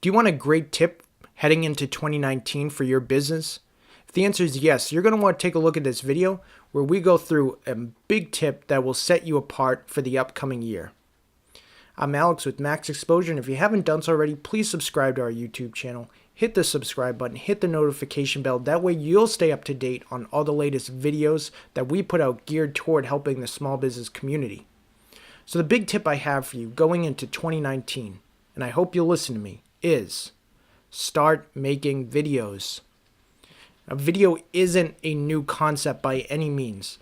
Do you want a great tip heading into 2019 for your business? If the answer is yes, you're going to want to take a look at this video where we go through a big tip that will set you apart for the upcoming year. I'm Alex with Max Exposure, and if you haven't done so already, please subscribe to our YouTube channel. Hit the subscribe button, hit the notification bell. That way you'll stay up to date on all the latest videos that we put out geared toward helping the small business community. So the big tip I have for you going into 2019, and I hope you'll listen to me, is start making videos. A video isn't a new concept by any means.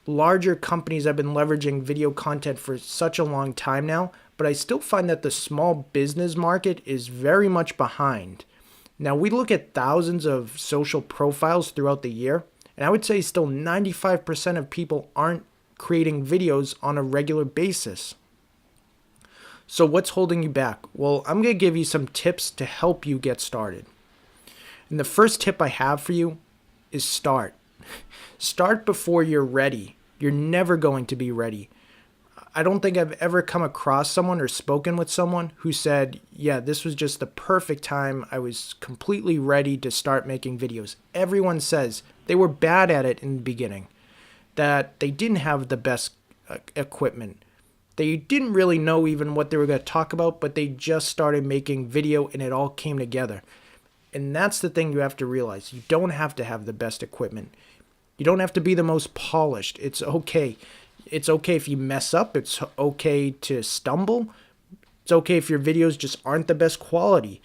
Larger companies have been leveraging video content for such a long time now, but I still find that the small business market is very much behind. Now, we look at thousands of social profiles throughout the year, and I would say still 95% of people aren't creating videos on a regular basis. So what's holding you back? Well, I'm going to give you some tips to help you get started. And the first tip I have for you is start. Start before you're ready. You're never going to be ready. I don't think I've ever come across someone or spoken with someone who said, yeah, this was just the perfect time. I was completely ready to start making videos. Everyone says they were bad at it in the beginning, that they didn't have the best equipment. They didn't really know even what they were going to talk about, but they just started making video and it all came together. And that's the thing you have to realize. You don't have to have the best equipment. You don't have to be the most polished. It's okay. It's okay if you mess up. It's okay to stumble. It's okay if your videos just aren't the best quality.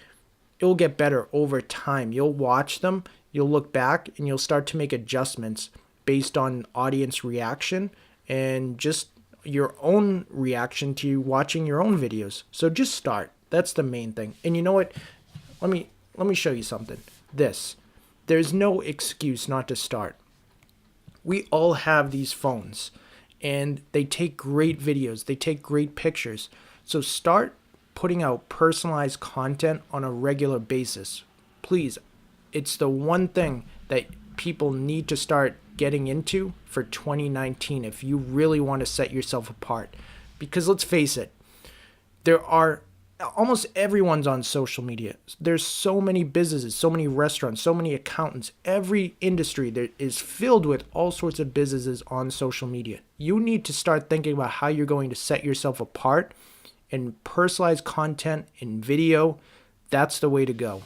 It will get better over time. You'll watch them, you'll look back, and you'll start to make adjustments based on audience reaction and just your own reaction to you watching your own videos. So just start. That's the main thing. And you know what? Let me show you something. There's no excuse not to start. We all have these phones and they take great videos. They take great pictures. So start putting out personalized content on a regular basis. Please. It's the one thing that people need to start getting into for 2019 if you really want to set yourself apart. Because let's face it, almost everyone's on social media. There's so many businesses, so many restaurants, so many accountants. Every industry there is filled with all sorts of businesses on social media. You need to start thinking about how you're going to set yourself apart, and personalized content in video, that's the way to go.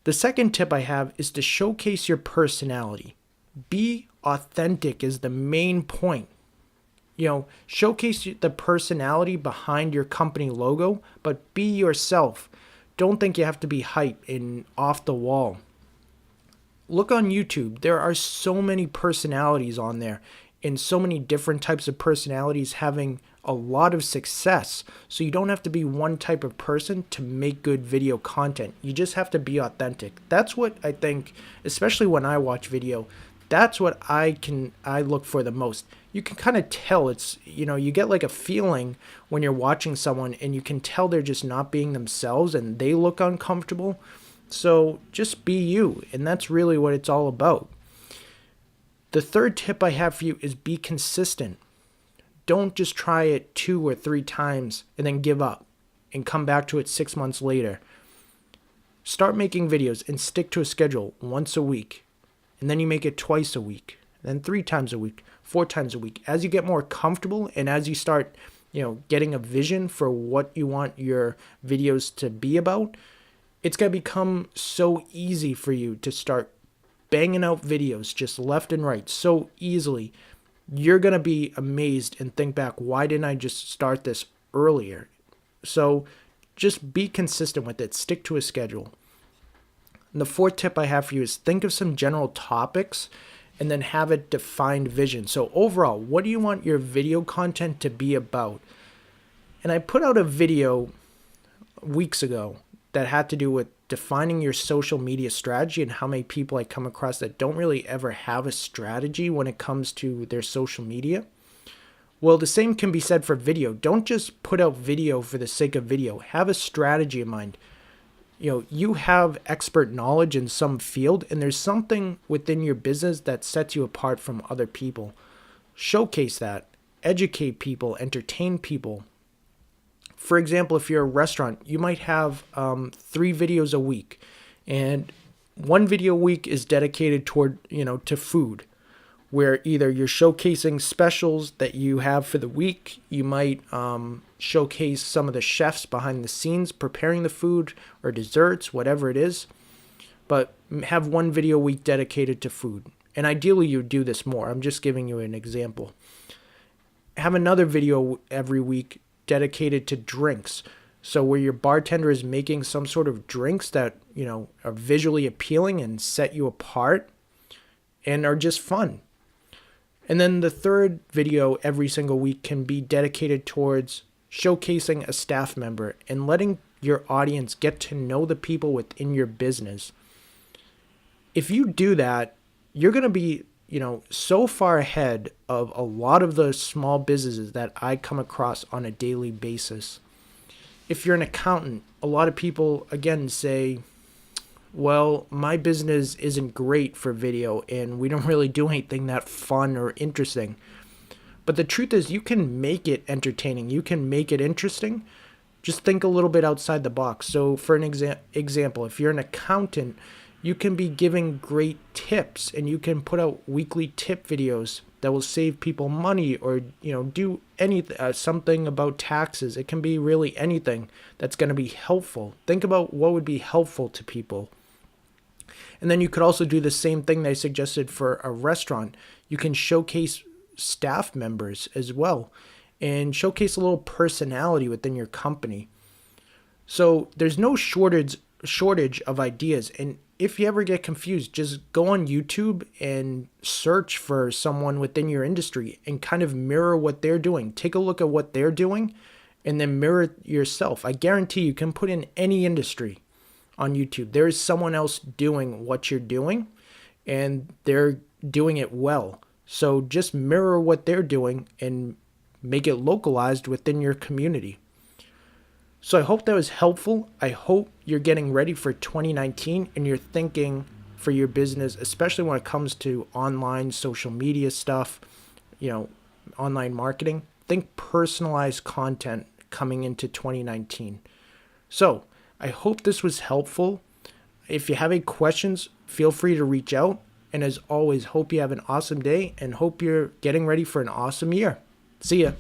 The second tip I have is to showcase your personality. Be authentic is the main point. Showcase the personality behind your company logo, but be yourself. Don't think you have to be hype and off the wall. Look on YouTube. There are so many personalities on there and so many different types of personalities having a lot of success. So you don't have to be one type of person to make good video content. You just have to be authentic. That's what I think, especially when I watch video, that's what I look for the most. You can kind of tell you get like a feeling when you're watching someone and you can tell they're just not being themselves and they look uncomfortable. So just be you. And that's really what it's all about. The third tip I have for you is be consistent. Don't just try it 2 or 3 times and then give up and come back to it 6 months later. Start making videos and stick to a schedule once a week. And then you make it twice a week, then 3 times a week, 4 times a week. As you get more comfortable and as you start, getting a vision for what you want your videos to be about, it's going to become so easy for you to start banging out videos just left and right so easily. You're going to be amazed and think back, why didn't I just start this earlier? So just be consistent with it. Stick to a schedule. And the fourth tip I have for you is think of some general topics and then have a defined vision. So overall, what do you want your video content to be about? And I put out a video weeks ago that had to do with defining your social media strategy and how many people I come across that don't really ever have a strategy when it comes to their social media. Well, the same can be said for video. Don't just put out video for the sake of video. Have a strategy in mind. You have expert knowledge in some field, and there's something within your business that sets you apart from other people. Showcase that. Educate people. Entertain people. For example, if you're a restaurant, you might have 3 videos a week, and one video a week is dedicated toward, to food, where either you're showcasing specials that you have for the week. You might showcase some of the chefs behind the scenes preparing the food or desserts, whatever it is. But have one video a week dedicated to food. And ideally, you do this more. I'm just giving you an example. Have another video every week dedicated to drinks. So where your bartender is making some sort of drinks that, are visually appealing and set you apart and are just fun. And then the third video every single week can be dedicated towards showcasing a staff member and letting your audience get to know the people within your business. If you do that, you're going to be, so far ahead of a lot of the small businesses that I come across on a daily basis. If you're an accountant, a lot of people, again, say, well, my business isn't great for video and we don't really do anything that fun or interesting. But the truth is, you can make it entertaining. You can make it interesting. Just think a little bit outside the box. So for an example, if you're an accountant, you can be giving great tips and you can put out weekly tip videos that will save people money or, do anything, something about taxes. It can be really anything that's going to be helpful. Think about what would be helpful to people. And then you could also do the same thing they suggested for a restaurant. You can showcase staff members as well and showcase a little personality within your company. So there's no shortage of ideas. And if you ever get confused, just go on YouTube and search for someone within your industry and kind of mirror what they're doing. Take a look at what they're doing and then mirror yourself. I guarantee you can put in any industry on YouTube. There is someone else doing what you're doing and they're doing it well. So just mirror what they're doing and make it localized within your community. So I hope that was helpful. I hope you're getting ready for 2019 and you're thinking for your business, especially when it comes to online social media stuff, online marketing. Think personalized content coming into 2019. So I hope this was helpful. If you have any questions, feel free to reach out. And as always, hope you have an awesome day and hope you're getting ready for an awesome year. See ya.